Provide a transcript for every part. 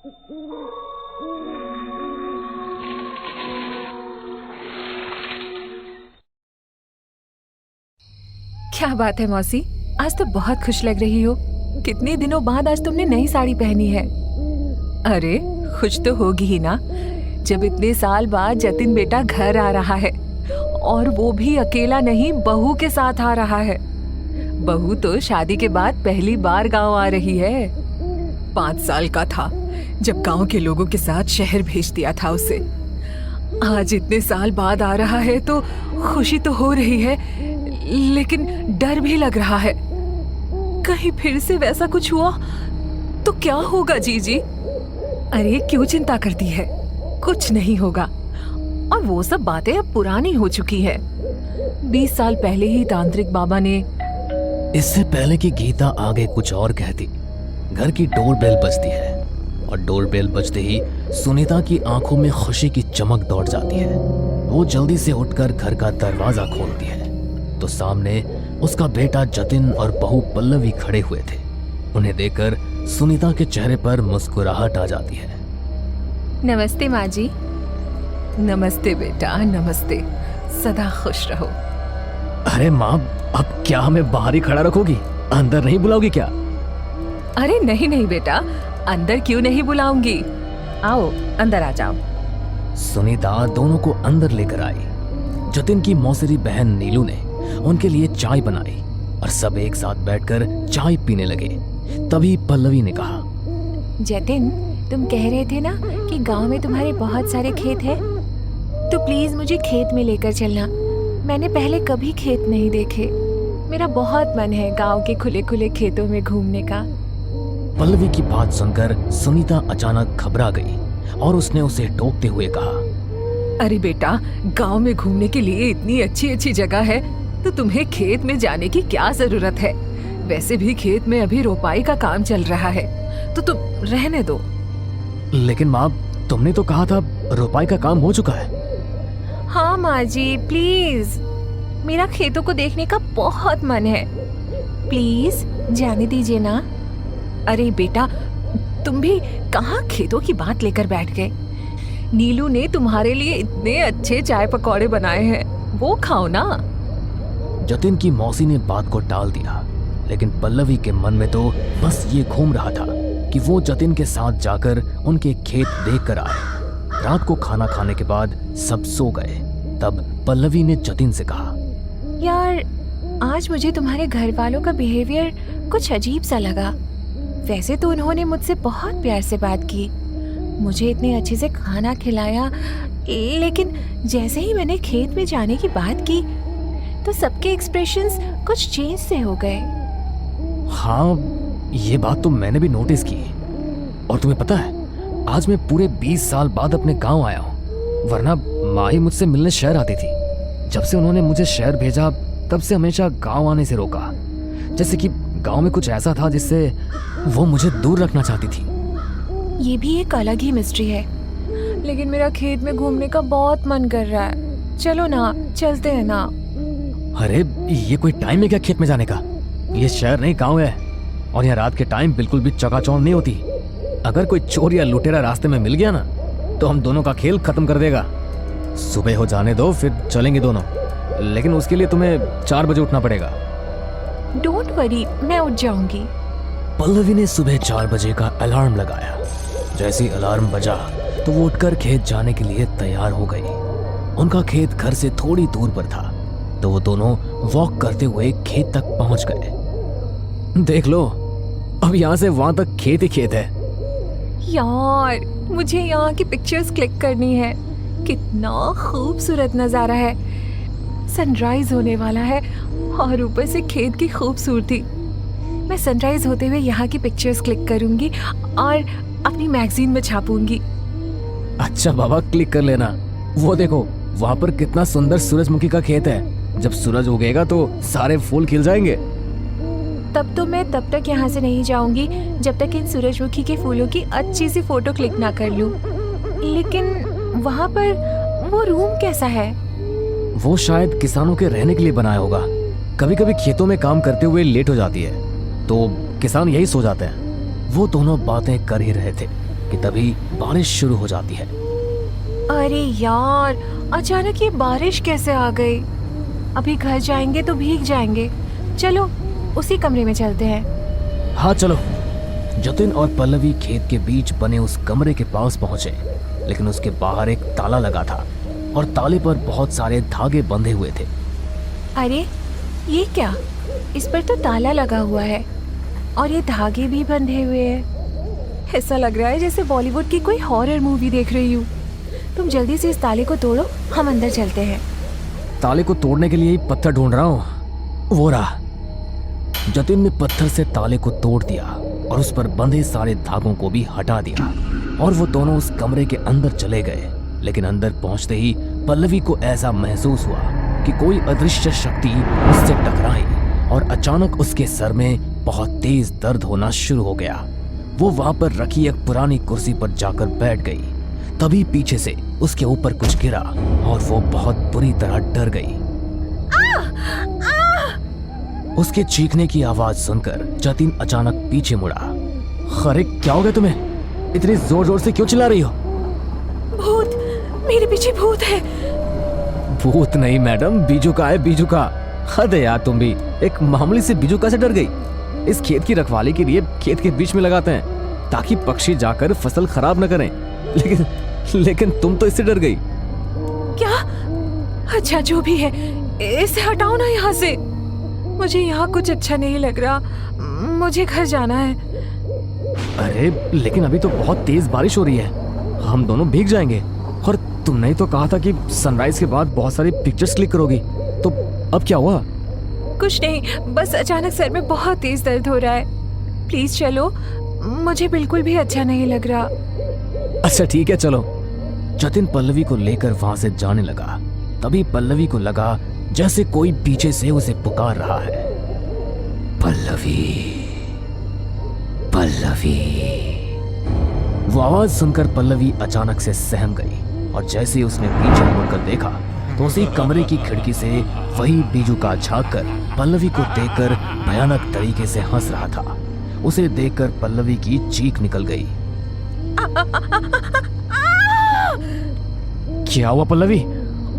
क्या बात है मौसी, आज तो बहुत खुश लग रही हो। कितने दिनों बाद आज तुमने नई साड़ी पहनी है। अरे खुश तो होगी ही ना, जब इतने साल बाद जतिन बेटा घर आ रहा है, और वो भी अकेला नहीं, बहू के साथ आ रहा है। बहू तो शादी के बाद पहली बार गांव आ रही है। 5 साल का था जब गांव के लोगों के साथ शहर भेज दिया था उसे। आज इतने साल बाद आ रहा है तो खुशी तो हो रही है, लेकिन डर भी लग रहा है। कहीं फिर से वैसा कुछ हुआ तो क्या होगा जीजी? अरे क्यों चिंता करती है, कुछ नहीं होगा। और वो सब बातें अब पुरानी हो चुकी है। 20 साल पहले ही तांत्रिक बाबा ने। इससे पहले कि गीता आगे कुछ और कहती, घर की डोर बेल बजती है, और डोर बेल बजते ही सुनीता की आंखों में खुशी की चमक दौड़ जाती है। वो जल्दी से उठकर घर का दरवाजा खोलती है तो सामने उसका बेटा जतिन और बहू पल्लवी खड़े हुए थे। उन्हें देखकर सुनीता के चेहरे पर मुस्कुराहट आ जाती है। नमस्ते माँ जी। नमस्ते बेटा, नमस्ते। सदा खुश रहो। अरे माँ, अब क्या हमें बाहर ही खड़ा रखोगी? अंदर नहीं बुलाओगी क्या? अरे नहीं नहीं बेटा, अंदर क्यों नहीं बुलाऊंगी। आओ अंदर आ जाओ। सुनीता दोनों को अंदर लेकर आई। जतिन की मौसेरी बहन नीलू ने उनके लिए चाय बनाई और सब एक साथ बैठकर चाय पीने लगे। तभी पल्लवी ने कहा, जतिन, तुम कह रहे थे ना कि गांव में तुम्हारे बहुत सारे खेत हैं, तो प्लीज मुझे खेत में लेकर चलना। मैंने पहले कभी खेत नहीं देखे। मेरा बहुत मन है गांव के खुले खुले खेतों में घूमने का। पल्लवी की बात सुनकर सुनीता अचानक घबरा गई और उसने उसे टोकते हुए कहा, अरे बेटा, गांव में घूमने के लिए इतनी अच्छी अच्छी जगह है, तो तुम्हें खेत में जाने की क्या जरूरत है? वैसे भी खेत में अभी रोपाई का काम चल रहा है, तो तुम रहने दो। लेकिन माँ, तुमने तो कहा था रोपाई का काम हो चुका है। हाँ माँ जी, प्लीज, मेरा खेतों को देखने का बहुत मन है। प्लीज जाने दीजिए ना। अरे बेटा, तुम भी कहाँ खेतों की बात लेकर बैठ गए। नीलू ने तुम्हारे लिए इतने अच्छे चाय पकौड़े बनाए हैं, वो खाओ ना। जतिन की मौसी ने बात को टाल दिया, लेकिन पल्लवी के मन में तो बस ये घूम रहा था कि वो जतिन के साथ जाकर उनके खेत देख कर आए। रात को खाना खाने के बाद सब सो गए। तब पल्लवी ने जतिन से कहा, यार, आज मुझे तुम्हारे घर वालों का बिहेवियर कुछ अजीब सा लगा। वैसे तो उन्होंने मुझसे बहुत प्यार से बात की, मुझे इतने अच्छे से खाना खिलाया, लेकिन जैसे ही मैंने खेत में जाने की बात की तो सबके एक्सप्रेशंस कुछ चेंज से हो गए। हाँ, ये बात तो मैंने भी नोटिस की। और तुम्हें पता है, आज मैं पूरे 20 साल बाद अपने गांव आया हूँ। वरना माँ ही मुझसे मिलने शहर आती थी। जब से उन्होंने मुझे शहर भेजा, तब से हमेशा गांव आने से रोका। जैसे कि गांव में कुछ ऐसा था जिससे वो मुझे दूर रखना चाहती थी। ये भी एक अलग ही मिस्ट्री है, लेकिन मेरा खेत में घूमने का बहुत मन कर रहा है। चलो ना, चलते हैं ना। अरे ये कोई टाइम है क्या खेत में जाने का? ये शहर नहीं, गांव है, और यहाँ रात के टाइम बिल्कुल भी चकाचौंध नहीं होती। अगर कोई चोर या लुटेरा रास्ते में मिल गया ना, तो हम दोनों का खेल खत्म कर देगा। सुबह हो जाने दो, फिर चलेंगे दोनों, लेकिन उसके लिए तुम्हें 4 बजे उठना पड़ेगा। डोंट वरी, मैं उठ जाऊंगी। पल्लवी ने सुबह 4 बजे का अलार्म लगाया। जैसे ही अलार्म बजा तो वो उठकर खेत जाने के लिए तैयार हो गई। उनका खेत घर से थोड़ी दूर पर था, तो वो दोनों वॉक करते हुए खेत तक पहुंच गए। देख लो, अब यहाँ से वहां तक खेत ही खेत है। यार, मुझे यहाँ की पिक्चर्स क्लिक करनी है। कितना खूबसूरत नजारा है। सनराइज होने वाला है और ऊपर से खेत की खूबसूरती। मैं सनराइज होते हुए यहाँ की पिक्चर्स क्लिक करूंगी और अपनी मैगजीन में छापूंगी। अच्छा बाबा, क्लिक कर लेना। वो देखो, वहाँ पर कितना सुंदर सूरजमुखी का खेत है। जब सूरज उगेगा तो सारे फूल खिल जाएंगे। तब तो मैं तब तक यहाँ से नहीं जाऊंगी जब तक इन सूरजमुखी के फूलों की अच्छी सी फोटो क्लिक ना कर लूं। लेकिन वहाँ पर वो रूम कैसा है? वो शायद किसानों के रहने के लिए बनाया होगा। कभी कभी खेतों में काम करते हुए लेट हो जाती है, तो किसान यही सो जाते हैं। वो दोनों बातें कर ही रहे थे कि तभी बारिश शुरू हो जाती है। अरे यार, अचानक ये बारिश कैसे आ गई? अभी घर जाएंगे तो भीग जाएंगे। चलो उसी कमरे में चलते हैं। हाँ चलो। जतिन और पल्लवी खेत के बीच बने उस कमरे के पास पहुंचे, लेकिन उसके बाहर एक ताला लगा था और ताले पर बहुत सारे धागे बंधे हुए थे। अरे ये क्या? इस पर तो ताला लगा हुआ है और ये धागे भी बंधे हुए हैं। ऐसा लग रहा है जैसे बॉलीवुड की कोई हॉरर मूवी देख रही हूँ। तुम जल्दी से इस ताले को तोड़ो, हम अंदर चलते हैं। ताले को तोड़ने के लिए ही पत्थर ढूंढ रहा हूँ। वो रहा। जतिन ने पत्थर से ताले को तोड़ दिया और उस पर बंधे सारे धागों को भी हटा दिया और वो दोनों उस कमरे के अंदर चले गए। लेकिन अंदर पहुंचते ही पल्लवी को ऐसा महसूस हुआ कि कोई अदृश्य शक्ति उससे टकराई और अचानक उसके सर में बहुत तेज दर्द होना शुरू हो गया। वो वहां पर रखी एक पुरानी कुर्सी पर जाकर बैठ गई। तभी पीछे से उसके ऊपर कुछ गिरा और वो बहुत बुरी तरह डर गई। उसके चीखने की आवाज सुनकर जतिन अचानक पीछे मुड़ा। अरे क्या हो गया तुम्हें? इतनी जोर जोर से क्यों चिल्ला रही हो? भूत, मेरे पीछे भूत है। भूत नहीं मैडम, बीजू का है, बीजू का। हद है यार, तुम भी एक मामूली से बीजू का से डर गई। इस खेत की रखवाली के लिए खेत के बीच में लगाते हैं ताकि पक्षी जाकर फसल खराब न करें, लेकिन तुम तो इससे डर गई। क्या? अच्छा जो भी है, इसे हटाओ ना यहाँ से। मुझे यहाँ कुछ अच्छा नहीं लग रहा। मुझे घर जाना है। अरे लेकिन अभी तो बहुत तेज बारिश हो रही है, हम दोनों भीग जाएंगे। और तुमने तो कहा था कि सनराइज के बाद बहुत सारी पिक्चर्स क्लिक करोगी, तो अब क्या हुआ? कुछ नहीं, बस अचानक सर में बहुत तेज दर्द हो रहा है। प्लीज चलो, मुझे बिल्कुल भी अच्छा नहीं लग रहा। अच्छा ठीक है चलो। जतिन पल्लवी को लेकर वहां से जाने लगा। तभी पल्लवी को लगा जैसे कोई पीछे से उसे पुकार रहा है। पल्लवी, पल्लवी। वो आवाज सुनकर पल्लवी अचानक से सहम गई और जैसे उसने पीछे मुड़कर देखा तो उसी कमरे की खिड़की से वही बीजू का झांक कर पल्लवी को देखकर भयानक तरीके से हंस रहा था। उसे देखकर पल्लवी की चीख निकल गई। क्या हुआ पल्लवी?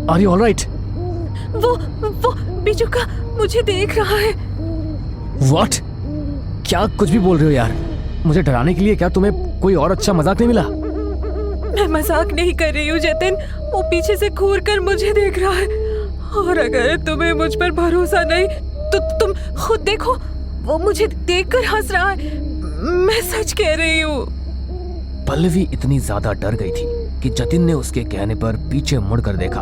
Are you alright? वो बीजू का मुझे देख रहा है। व्हाट? क्या कुछ भी बोल रहे हो यार? मुझे डराने के लिए क्या तुम्हें कोई और अच्छा मजाक नहीं मिला? मैं मजाक नहीं कर रही हूँ जतिन, वो पीछे से घूर कर मुझे देख रहा है। और अगर तुम्हें मुझ पर भरोसा नहीं तो तुम खुद देखो, वो मुझे देखकर हंस रहा है। मैं सच कह रही हूँ। पल्लवी इतनी ज्यादा डर गई थी कि जतिन ने उसके कहने पर पीछे मुड़कर देखा,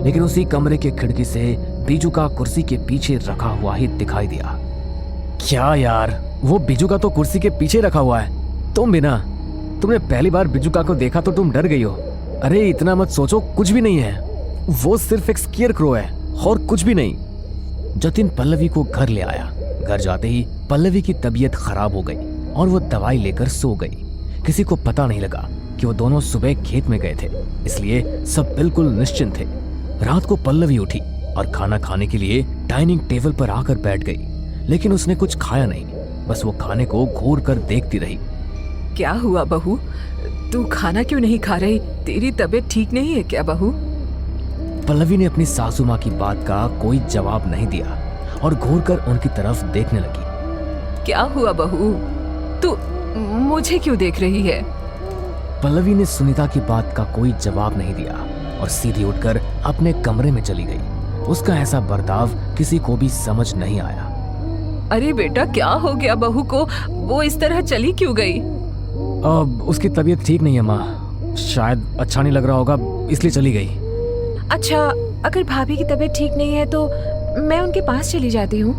लेकिन उसी कमरे के खिड़की से बीजू का कुर्सी के पीछे रखा हुआ ही दिखाई दिया। क्या यार, वो बीजू का तो कुर्सी के पीछे रखा हुआ है। तुम भी ना, तुमने पहली बार बीजूका को देखा तो तुम डर गई हो। अरे इतना मत सोचो, कुछ भी नहीं है। वो सिर्फ एक स्केयर क्रो है और कुछ भी नहीं। जतिन पल्लवी को घर ले आया। घर जाते ही पल्लवी की तबीयत खराब हो गई और वो दवाई लेकर सो गई। किसी को पता नहीं लगा कि वो दोनों सुबह खेत में गए थे, इसलिए सब बिल्कुल निश्चिंत थे। रात को पल्लवी उठी और खाना खाने के लिए डाइनिंग टेबल पर आकर बैठ गई, लेकिन उसने कुछ खाया नहीं। बस वो खाने को घूर कर देखती रही। क्या हुआ बहू, तू खाना क्यों नहीं खा रही? तेरी तबीयत ठीक नहीं है क्या बहू? पल्लवी ने अपनी सासू माँ की बात का कोई जवाब नहीं दिया और घूर कर उनकी तरफ देखने लगी। क्या हुआ बहू, तू मुझे क्यों देख रही है? पल्लवी ने सुनीता की बात का कोई जवाब नहीं दिया और सीधी उठकर अपने कमरे में चली गई। उसका ऐसा बर्ताव किसी को भी समझ नहीं आया। अरे बेटा, क्या हो गया बहू को? वो इस तरह चली क्यों गई? उसकी तबीयत ठीक नहीं है माँ, शायद अच्छा नहीं लग रहा होगा इसलिए चली गई। अच्छा, अगर भाभी की तबीयत ठीक नहीं है तो मैं उनके पास चली जाती हूँ।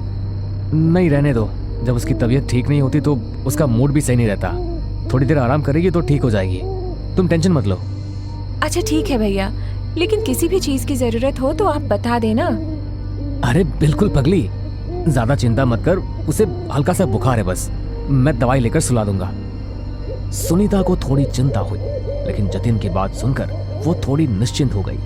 नहीं, रहने दो। जब उसकी तबीयत ठीक नहीं होती तो उसका मूड भी सही नहीं रहता। थोड़ी देर आराम करेगी तो ठीक हो जाएगी, तुम टेंशन मत लो। अच्छा ठीक है भैया, लेकिन किसी भी चीज की जरूरत हो तो आप बता देना। अरे बिल्कुल पगली, ज्यादा चिंता मत कर, उसे हल्का सा बुखार है बस, मैं दवाई लेकर सुला दूंगा। सुनीता को थोड़ी चिंता हुई, लेकिन जतिन की बात सुनकर वो थोड़ी निश्चिंत हो गई।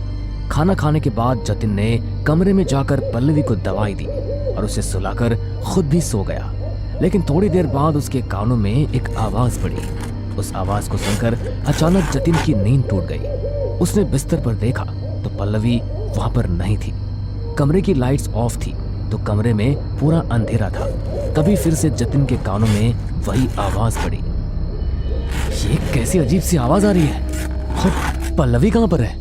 खाना खाने के बाद जतिन ने कमरे में जाकर पल्लवी को दवाई दी और उसे सुलाकर खुद भी सो गया। लेकिन थोड़ी देर बाद उसके कानों में एक आवाज पड़ी। उस आवाज को सुनकर अचानक जतिन की नींद टूट गई। उसने बिस्तर पर देखा तो पल्लवी वहां पर नहीं थी। कमरे की लाइट्स ऑफ थी तो कमरे में पूरा अंधेरा था। तभी फिर से जतिन के कानों में वही आवाज पड़ी। ये कैसी अजीब सी आवाज आ रही है और पल्लवी कहां पर है?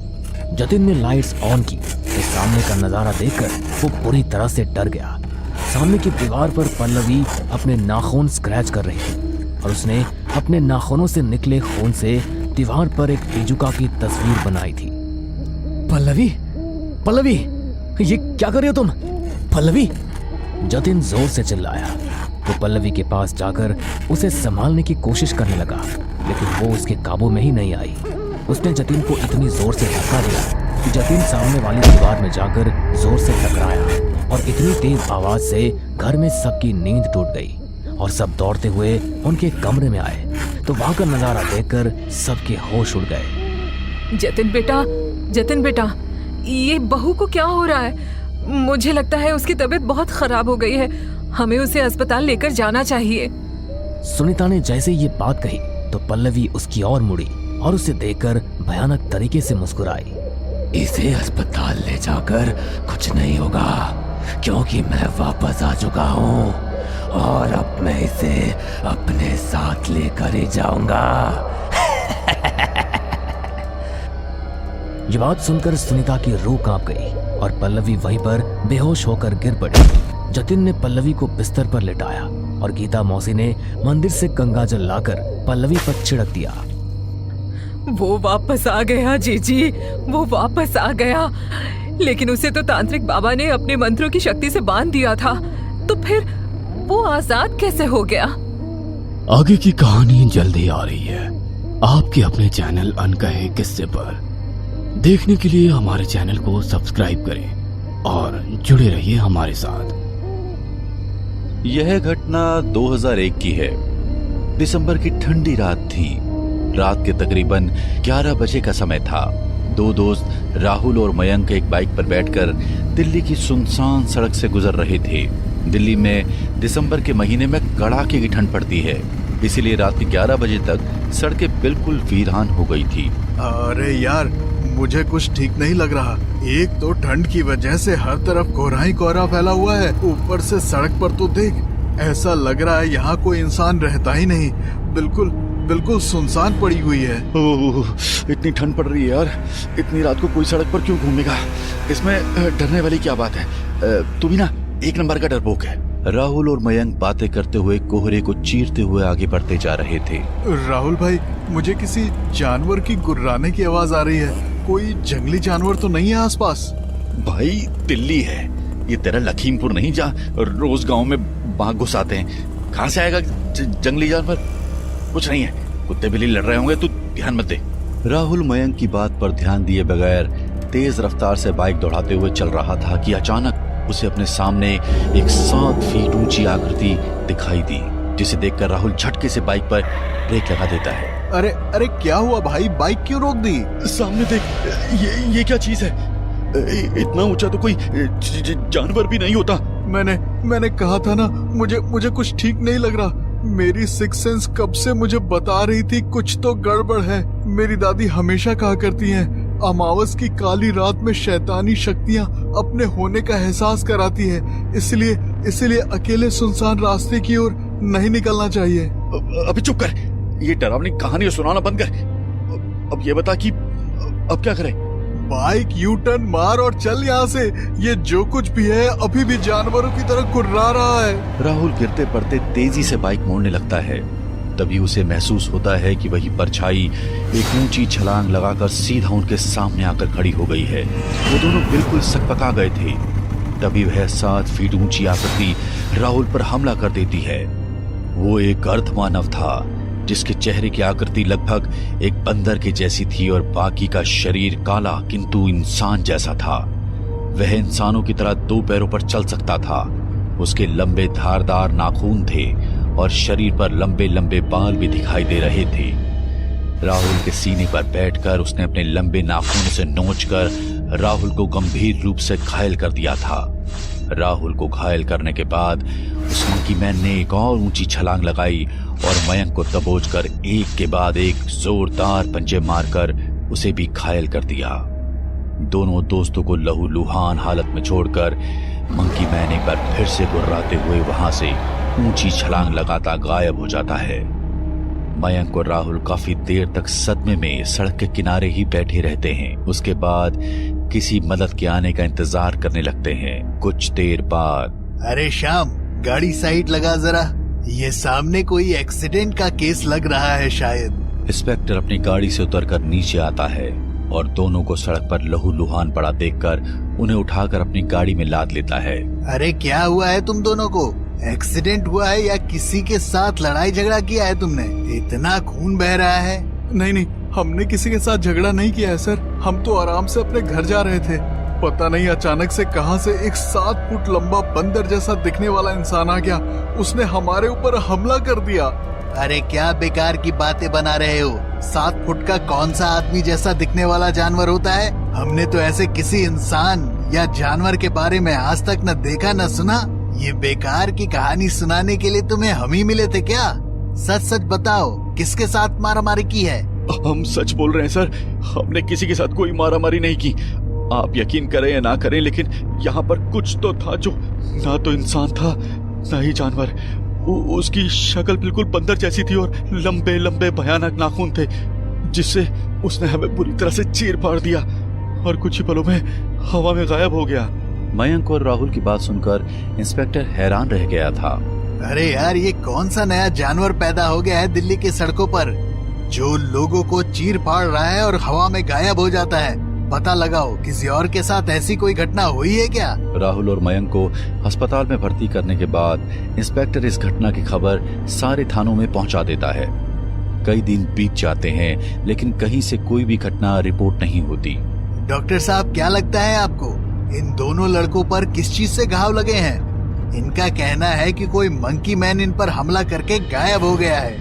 जतिन ने लाइट्स ऑन की तो सामने का नजारा देखकर वो पूरी तरह से डर गया। सामने की दीवार पर पल्लवी अपने नाखून स्क्रैच कर रही थी और उसने अपने नाखूनों से निकले खून से दीवार पर एक तेजुका की तस्वीर बनाई थी। पल्लवी, पल्लवी, ये क्या कर रही हो तुम? पल्लवी! जतिन जोर से चिल्लाया। वो पल्लवी के पास जाकर उसे संभालने की कोशिश करने लगा, लेकिन वो उसके काबू में ही नहीं आई। उसने जतिन को इतनी जोर से धक्का दिया कि जतिन सामने वाली दीवार में जाकर जोर से टकराया और इतनी तेज आवाज से घर में सबकी नींद टूट गई और सब दौड़ते हुए उनके कमरे में आए तो वहां का नजारा देखकर सबके होश उड़ गए। जतिन बेटा, ये बहू को क्या हो रहा है? मुझे लगता है उसकी तबीयत बहुत खराब हो गई है। हमें उसे अस्पताल लेकर जाना चाहिए। सुनीता ने जैसे ये बात कही तो पल्लवी उसकी ओर मुड़ी और उसे देखकर भयानक तरीके से मुस्कुराई। इसे अस्पताल ले जाकर कुछ नहीं होगा, क्योंकि मैं वापस आ चुका हूँ और अब मैं इसे अपने साथ लेकर ही जाऊंगा। ये बात सुनकर सुनीता की रूह कांप गई और पल्लवी वहीं पर बेहोश होकर गिर पड़ी। जतिन ने पल्लवी को बिस्तर पर लेटाया और गीता मौसी ने मंदिर से गंगाजल लाकर पल्लवी पर छिड़क दिया। वो वापस आ गया जीजी, वो वापस आ गया। लेकिन उसे तो तांत्रिक बाबा ने अपने मंत्रों की शक्ति से बांध दिया था, तो फिर वो आजाद कैसे हो गया? आगे की कहानी जल्दी आ रही है आपके अपने चैनल अनकहे किस्से पर। देखने के लिए हमारे चैनल को सब्सक्राइब करें और जुड़े रहिए हमारे साथ। यह घटना 2001 की है। दिसंबर की ठंडी रात थी। रात के तकरीबन 11 बजे का समय था। दो दोस्त राहुल और मयंक एक बाइक पर बैठकर दिल्ली की सुनसान सड़क से गुजर रहे थे। दिल्ली में दिसंबर के महीने में कड़ाके की ठंड पड़ती है, इसीलिए रात के 11 बजे तक सड़कें बिल्कुल वीरान हो गई थी। अरे यार, मुझे कुछ ठीक नहीं लग रहा। एक तो ठंड की वजह से हर तरफ कोहरा ही कोहरा फैला हुआ है, ऊपर से सड़क पर तो देख, ऐसा लग रहा है यहाँ कोई इंसान रहता ही नहीं। बिल्कुल बिल्कुल सुनसान पड़ी हुई है। ओह, इतनी ठंड पड़ रही है यार। इतनी रात को कोई सड़क पर क्यों घूमेगा? इसमें डरने वाली क्या बात है? तू भी ना एक नंबर का डरपोक है। राहुल और मयंक बातें करते हुए कोहरे को चीरते हुए आगे बढ़ते जा रहे थे। राहुल भाई, मुझे किसी जानवर की गुर्राने की आवाज आ रही है। कोई जंगली जानवर तो नहीं है आसपास? भाई दिल्ली है, ये तेरा लखीमपुर नहीं जहाँ रोज गांव में बाघ घुस आते हैं। कहाँ से आएगा जंगली जानवर? कुछ नहीं है, कुत्ते बिल्ली लड़ रहे होंगे, तू ध्यान मत दे। राहुल मयंक की बात पर ध्यान दिए बगैर तेज रफ्तार से बाइक दौड़ाते हुए चल रहा था कि अचानक उसे अपने सामने एक 7 फीट ऊंची आकृति दिखाई दी, जिसे देखकर राहुल झटके से बाइक पर ब्रेक लगा देता है। अरे अरे, क्या हुआ भाई? बाइक क्यों रोक दी? सामने देख, ये क्या चीज है? इतना ऊंचा तो कोई जानवर भी नहीं होता। मैंने कहा था ना, मुझे कुछ ठीक नहीं लग रहा। मेरी सिक्स सेंस कब से मुझे बता रही थी कुछ तो गड़बड़ है। मेरी दादी हमेशा कहा करती हैं, अमावस की काली रात में शैतानी शक्तियां अपने होने का एहसास कराती है, इसलिए अकेले सुनसान रास्ते की ओर नहीं निकलना चाहिए। अभी चुप कर, ये डरावनी कहानी सुनाना बंद कर। अब ये बता कि अब क्या करें? बाइक यू टर्न मार और चल यहाँ से। ये जो कुछ भी है अभी भी जानवरों की तरह कुर्रा रहा है। राहुल गिरते पड़ते तेजी से बाइक मोड़ने लगता है। तभी उसे महसूस होता है कि वही परछाई एक ऊंची छलांग लगाकर सीधा उनके सामने आकर खड़ी हो गई है। वो दोनों बिल्कुल सकपका गए थे। तभी वह 7 फीट ऊंची आकृति राहुल पर हमला कर देती है। वो एक अर्धमानव था, जिसके चेहरे की आकृति लगभग एक बंदर के जैसी थी और बाकी का शरीर काला किंतु इंसान जैसा था। वह इंसानों की तरह 2 पैरों पर चल सकता था। उसके लंबे धारदार नाखून थे और शरीर पर लंबे लंबे बाल भी दिखाई दे रहे थे। राहुल के सीने पर बैठकर उसने अपने लंबे नाखूनों से नोचकर राहुल को गंभीर रूप से घायल कर दिया था। राहुल को घायल करने के बाद उस मंकी मैन ने एक और ऊंची छलांग लगाई और मयंक को दबोचकर एक के बाद एक जोरदार पंजे मारकर उसे भी घायल कर दिया। दोनों दोस्तों को लहूलुहान हालत में छोड़कर मंकी मैन एक बार फिर से गुर्राते हुए वहां से ऊंची छलांग लगाता गायब हो जाता है। मयंक और राहुल काफी देर तक सदमे में सड़क के किनारे ही बैठे रहते हैं। उसके बाद किसी मदद के आने का इंतजार करने लगते हैं। कुछ देर बाद, अरे श्याम, गाड़ी साइड लगा जरा, ये सामने कोई एक्सीडेंट का केस लग रहा है शायद। इंस्पेक्टर अपनी गाड़ी से उतरकर नीचे आता है और दोनों को सड़क पर लहूलुहान पड़ा देखकर उन्हें उठाकर अपनी गाड़ी में लाद लेता है। अरे क्या हुआ है तुम दोनों को? एक्सीडेंट हुआ है या किसी के साथ लड़ाई झगड़ा किया है तुमने? इतना खून बह रहा है। नहीं, हमने किसी के साथ झगड़ा नहीं किया है सर। हम तो आराम से अपने घर जा रहे थे। पता नहीं अचानक से कहां से एक 7 फुट लंबा बंदर जैसा दिखने वाला इंसान आ गया। उसने हमारे ऊपर हमला कर दिया। अरे क्या बेकार की बातें बना रहे हो? 7 फुट का कौन सा आदमी जैसा दिखने वाला जानवर होता है? हमने तो ऐसे किसी इंसान या जानवर के बारे में आज तक न देखा न सुना। ये बेकार की कहानी सुनाने के लिए तुम्हें हम ही मिले थे क्या? सच सच बताओ, किसके साथ मारामारी की है? हम सच बोल रहे हैं सर, हमने किसी के साथ कोई मारामारी नहीं की। आप यकीन करें या ना करें, लेकिन यहाँ पर कुछ तो था जो ना तो इंसान था ना ही जानवर। उसकी शक्ल बिल्कुल बंदर जैसी थी और लंबे लंबे भयानक नाखून थे, जिससे उसने हमें बुरी तरह से चीर फाड़ दिया और कुछ ही पलों में हवा में गायब हो गया। मयंक और राहुल की बात सुनकर इंस्पेक्टर हैरान रह गया था। अरे यार, ये कौन सा नया जानवर पैदा हो गया है दिल्ली की सड़कों पर, जो लोगों को चीर फाड़ रहा है और हवा में गायब हो जाता है? पता लगाओ, किसी और के साथ ऐसी कोई घटना हुई है क्या? राहुल और मयंक को अस्पताल में भर्ती करने के बाद इंस्पेक्टर इस घटना की खबर सारे थानों में पहुंचा देता है। कई दिन बीत जाते हैं, लेकिन कहीं से कोई भी घटना रिपोर्ट नहीं होती। डॉक्टर साहब, क्या लगता है आपको इन दोनों लड़कों पर किस चीज से घाव लगे हैं? इनका कहना है कि कोई मंकी मैन इन पर हमला करके गायब हो गया है।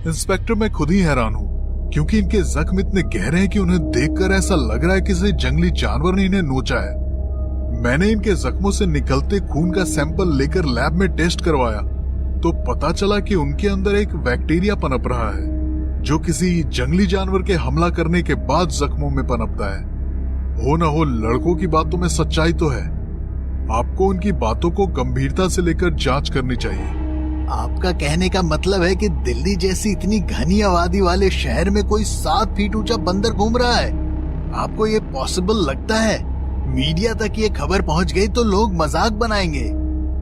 इंस्पेक्टर, मैं खुद ही हैरान हूँ, क्योंकि इनके जख्म इतने गहरे हैं कि उन्हें देखकर ऐसा लग रहा है कि किसी जंगली जानवर ने इन्हें नोचा है। मैंने इनके जख्मों से निकलते खून का सैंपल लेकर लैब में टेस्ट करवाया, तो पता चला कि उनके अंदर एक बैक्टीरिया पनप रहा है, जो किसी जंगली जानवर के हमला करने के बाद जख्मों में पनपता है। हो न हो लड़कों की बातों में सच्चाई तो है। आपको उनकी बातों को गंभीरता से लेकर जांच करनी चाहिए। आपका कहने का मतलब है कि दिल्ली जैसी इतनी घनी आबादी वाले शहर में कोई 7 फीट ऊंचा बंदर घूम रहा है? आपको ये पॉसिबल लगता है? मीडिया तक ये खबर पहुंच गई तो लोग मजाक बनाएंगे।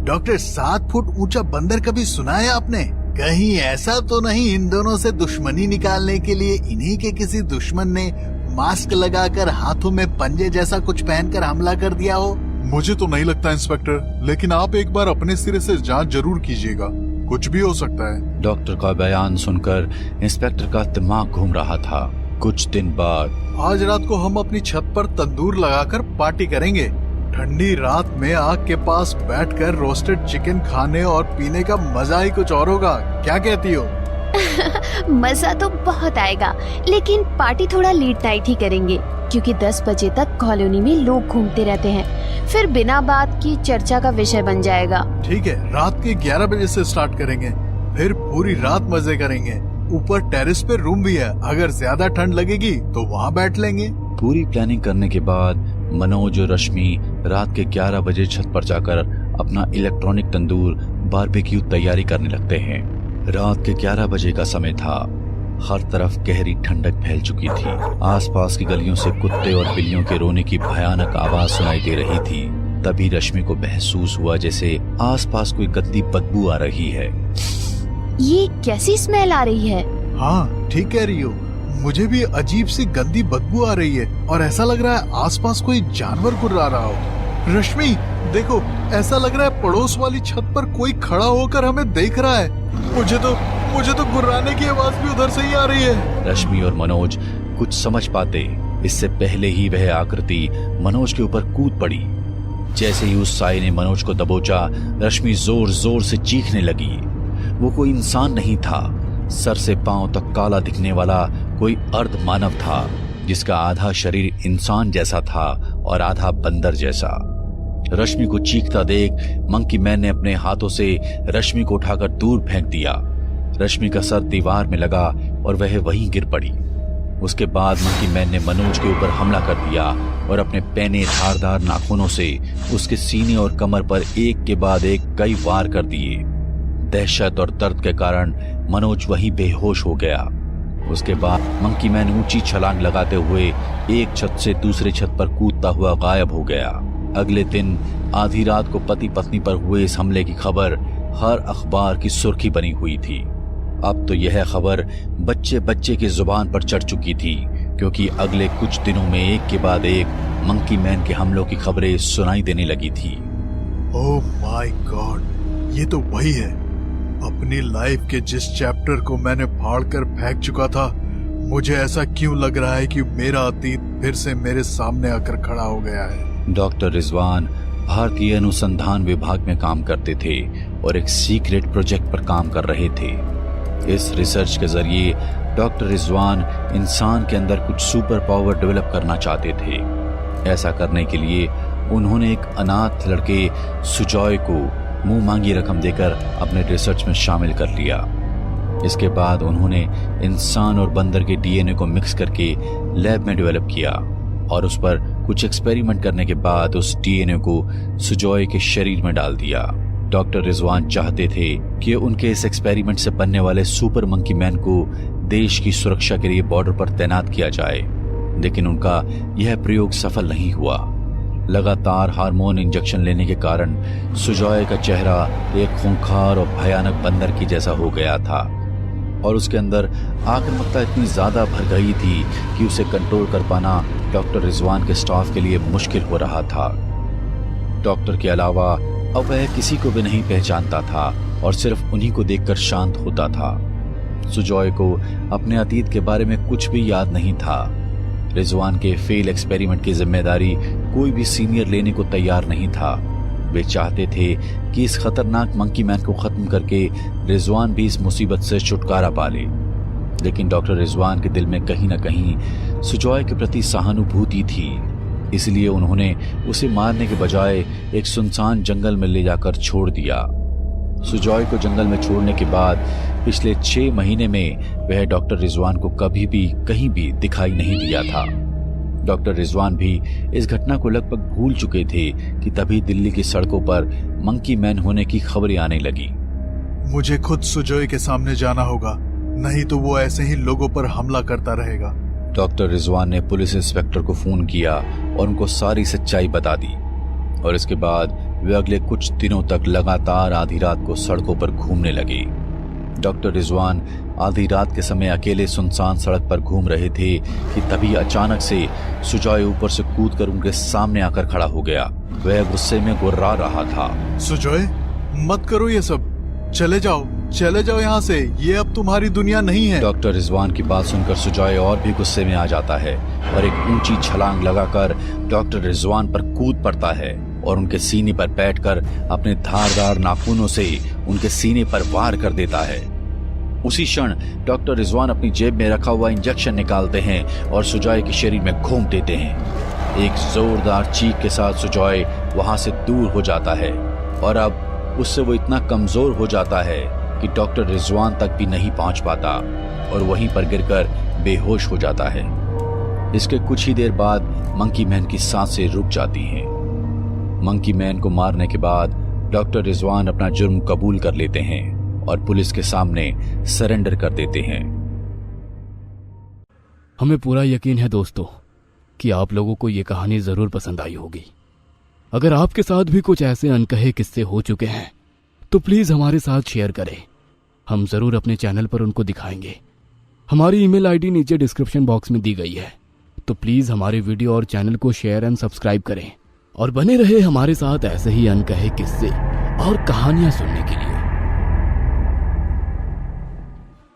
डॉक्टर, 7 फुट ऊंचा बंदर कभी सुना है आपने? कहीं ऐसा तो नहीं इन दोनों से दुश्मनी निकालने के लिए इन्हीं के किसी दुश्मन ने मास्क लगाकर हाथों में पंजे जैसा कुछ पहनकर हमला कर दिया हो? मुझे तो नहीं लगता इंस्पेक्टर, लेकिन आप एक बार अपने सिरे से जांच जरूर कीजिएगा, कुछ भी हो सकता है। डॉक्टर का बयान सुनकर इंस्पेक्टर का दिमाग घूम रहा था। कुछ दिन बाद, आज रात को हम अपनी छत पर तंदूर लगाकर पार्टी करेंगे। ठंडी रात में आग के पास बैठकर रोस्टेड चिकन खाने और पीने का मजा ही कुछ और होगा। क्या कहती हो? मजा तो बहुत आएगा, लेकिन पार्टी थोड़ा लेट नाइट ही करेंगे, क्योंकि 10 बजे तक कॉलोनी में लोग घूमते रहते हैं। फिर बिना बात की चर्चा का विषय बन जाएगा। ठीक है, रात के 11 बजे से स्टार्ट करेंगे, फिर पूरी रात मजे करेंगे। ऊपर टेरेस पे रूम भी है, अगर ज्यादा ठंड लगेगी तो वहाँ बैठ लेंगे। पूरी प्लानिंग करने के बाद मनोज और रश्मि रात के 11 बजे छत पर जाकर अपना इलेक्ट्रॉनिक तंदूर बारबेक्यू तैयारी करने लगते हैं। रात के 11 बजे का समय था। हर तरफ गहरी ठंडक फैल चुकी थी। आसपास की गलियों से कुत्ते और बिल्लियों के रोने की भयानक आवाज सुनाई दे रही थी। तभी रश्मि को महसूस हुआ जैसे आसपास कोई गंदी बदबू आ रही है। ये कैसी स्मेल आ रही है? हाँ, ठीक कह रही हो, मुझे भी अजीब सी गंदी बदबू आ रही है और ऐसा लग रहा है आसपास कोई जानवर गुर्रा रहा हो। रश्मि, देखो, ऐसा लग रहा है पड़ोस वाली छत पर कोई खड़ा होकर हमें देख रहा है। मुझे तो गुर्राने की आवाज भी उधर से ही आ रही है। रश्मि और मनोज कुछ समझ पाते इससे पहले ही वह आकृति मनोज के ऊपर कूद पड़ी। जैसे ही उस साई ने मनोज को दबोचा, रश्मि जोर जोर से चीखने लगी। वो कोई इंसान नहीं था, सर से पांव तक काला दिखने वाला कोई अर्ध मानव था, जिसका आधा शरीर इंसान जैसा था और आधा बंदर जैसा। रश्मि को चीखता देख मंकी मैन ने अपने हाथों से रश्मि को उठाकर दूर फेंक दिया। रश्मि का सर दीवार में लगा और वह वहीं गिर पड़ी। उसके बाद मंकी मैन ने मनोज के ऊपर हमला कर दिया और अपने पैने धारदार नाखूनों से उसके सीने और कमर पर एक के बाद एक कई वार कर दिए। दहशत और दर्द के कारण मनोज वहीं बेहोश हो गया। उसके बाद मंकी मैन ऊंची छलांग लगाते हुए एक छत से दूसरे छत पर कूदता हुआ गायब हो गया। अगले दिन आधी रात को पति पत्नी पर हुए इस हमले की खबर हर अखबार की सुर्खी बनी हुई थी। अब तो यह खबर बच्चे बच्चे की जुबान पर चढ़ चुकी थी, क्योंकि अगले कुछ दिनों में एक के बाद एक मंकी मैन के हमलों की खबरें सुनाई देने लगी थी। ओह माय गॉड, ये तो वही है। अपनी लाइफ के जिस चैप्टर को मैंने फाड़कर फेंक चुका था, मुझे ऐसा क्यों लग रहा है कि मेरा अतीत फिर से मेरे सामने आकर खड़ा हो गया है। डॉक्टर रिजवान भारतीय अनुसंधान विभाग में काम करते थे और एक सीक्रेट प्रोजेक्ट पर काम कर रहे थे। इस रिसर्च के जरिए डॉक्टर रिजवान इंसान के अंदर कुछ सुपर पावर डेवलप करना चाहते थे। ऐसा करने के लिए उन्होंने एक अनाथ लड़के सुजॉय को मुंह मांगी रकम देकर अपने रिसर्च में शामिल कर लिया। इसके बाद उन्होंने इंसान और बंदर के डीएनए को मिक्स करके लैब में डेवलप किया और उस पर कुछ एक्सपेरिमेंट करने के बाद उस डीएनए को सुजॉय के शरीर में डाल दिया। डॉक्टर रिजवान चाहते थे कि उनके इस एक्सपेरिमेंट से बनने वाले सुपर मंकी मैन को देश की सुरक्षा के लिए बॉर्डर पर तैनात किया जाए, लेकिन उनका यह प्रयोग सफल नहीं हुआ। लगातार हार्मोन इंजेक्शन लेने के कारण सुजॉय का चेहरा एक खूंखार और भयानक बंदर की जैसा हो गया था और उसके अंदर आक्रामकता इतनी ज्यादा भर गई थी कि उसे कंट्रोल कर पाना डॉक्टर रिजवान के स्टाफ के लिए मुश्किल हो रहा था। डॉक्टर के अलावा अब वह किसी को भी नहीं पहचानता था और सिर्फ उन्हीं को देखकर शांत होता था। सुजॉय को अपने अतीत के बारे में कुछ भी याद नहीं था। रिजवान के फेल एक्सपेरिमेंट की जिम्मेदारी कोई भी सीनियर लेने को तैयार नहीं था। वे चाहते थे कि इस खतरनाक मंकी मैन को खत्म करके रिजवान भी इस मुसीबत से छुटकारा पा ले, लेकिन डॉक्टर रिजवान के दिल में कहीं न कहीं सुजॉय के प्रति सहानुभूति थी। इसलिए उन्होंने उसे मारने के बजाय एक सुनसान जंगल में ले जाकर छोड़ दिया। सुजॉय को जंगल में छोड़ने के बाद पिछले 6 महीने में वह डॉक्टर रिजवान को कभी भी कहीं भी दिखाई नहीं दिया था। डॉक्टर रिजवान भी इस घटना को लगभग भूल चुके थे कि तभी दिल्ली की सड़कों पर मंकी मैन होने की खबरें आने लगी। मुझे खुद सुजॉय के सामने जाना होगा, नहीं तो वो ऐसे ही लोगों पर हमला करता रहेगा। डॉक्टर रिजवान ने पुलिस इंस्पेक्टर को फोन किया और उनको सारी सच्चाई बता दी और इसके बाद वे अगले कुछ दिनों तक लगातार आधी रात को सड़कों पर घूमने लगे। डॉक्टर रिजवान आधी रात के समय अकेले सुनसान सड़क पर घूम रहे थे कि तभी अचानक से सुजॉय ऊपर से कूदकर उनके सामने आकर खड़ा हो गया। वह गुस्से में गुर्रा रहा था। सुजॉय, मत करो ये सब, चले जाओ यहाँ से, ये अब तुम्हारी दुनिया नहीं है। डॉक्टर रिजवान की बात सुनकर सुजॉय और भी गुस्से में आ जाता है और एक ऊंची छलांग लगाकर डॉक्टर रिजवान पर कूद पड़ता है और उनके सीने पर बैठकर अपने धारदार नाखूनों से उनके सीने पर वार कर देता है। उसी क्षण डॉक्टर रिजवान अपनी जेब में रखा हुआ इंजेक्शन निकालते हैं और सुजॉय के शरीर में घोंप देते हैं। एक जोरदार चीख के साथ सुजॉय वहां से दूर हो जाता है और अब उससे वो इतना कमजोर हो जाता है कि डॉक्टर रिजवान तक भी नहीं पहुंच पाता और वहीं पर गिरकर बेहोश हो जाता है। इसके कुछ ही देर बाद मंकी मैन की सांसें रुक जाती हैं। मंकी मैन को मारने के बाद डॉक्टर रिजवान अपना जुर्म कबूल कर लेते हैं और पुलिस के सामने सरेंडर कर देते हैं। हमें पूरा यकीन है दोस्तों कि आप लोगों को ये कहानी जरूर पसंद आई होगी। अगर आपके साथ भी कुछ ऐसे अनकहे किस्से हो चुके हैं तो प्लीज हमारे साथ शेयर करें, हम जरूर अपने चैनल पर उनको दिखाएंगे। हमारी ईमेल आईडी नीचे डिस्क्रिप्शन बॉक्स में दी गई है, तो प्लीज हमारे वीडियो और चैनल को शेयर एंड सब्सक्राइब करें और बने रहे हमारे साथ ऐसे ही अनकहे किस्से और कहानियां सुनने के लिए।